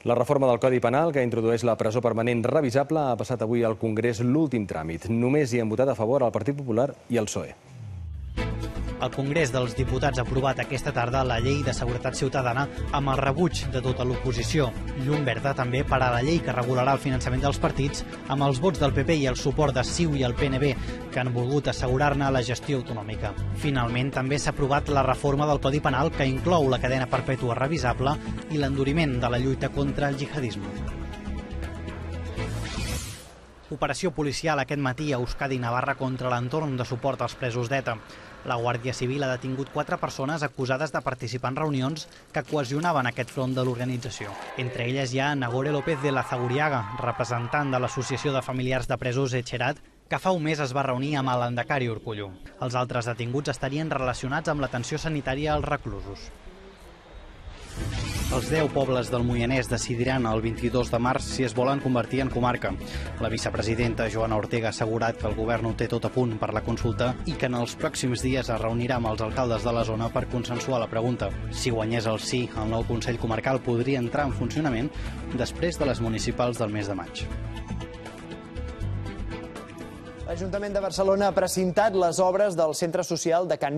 La reforma del Codi Penal, que introdueix la presó permanent revisable, ha passat avui al Congrés l'últim tràmit. Només hi han votat a favor el Partit Popular i el PSOE. El Congrés dels Diputats ha aprovat aquesta tarda la llei de seguretat ciutadana amb el rebuig de tota l'oposició. Llum verda també per a la llei que regularà el finançament dels partits amb els vots del PP i el suport de CiU i el PNB, que han volgut assegurar-ne la gestió autonòmica. Finalment, també s'ha aprovat la reforma del Codi Penal que inclou la cadena perpètua revisable i l'enduriment de la lluita contra el jihadisme. Operació policial aquest matí a Euskadi i Navarra contra l'entorn de suport als presos d'ETA. La Guàrdia Civil ha detingut 4 persones acusades de participar en reunions que cohesionaven aquest front de l'organització. Entre elles hi ha Nagore López de Lazaguriaga, representant de l'Associació de Familiars de Presos Etxerat, que fa un mes es va reunir amb l'Endacari Urkullu. Els altres detinguts estarien relacionats amb l'atenció sanitària als reclusos. Els 10 pobles del Moianès decidiran el 22 de març si es volen convertir en comarca. La vicepresidenta Joana Ortega ha assegurat que el govern ho té tot a punt per la consulta i que en els pròxims dies es reunirà amb els alcaldes de la zona per consensuar la pregunta. Si guanyés el sí, el nou Consell Comarcal podria entrar en funcionament després de les municipals del mes de maig. L'Ajuntament de Barcelona ha precintat les obres del centre social de Can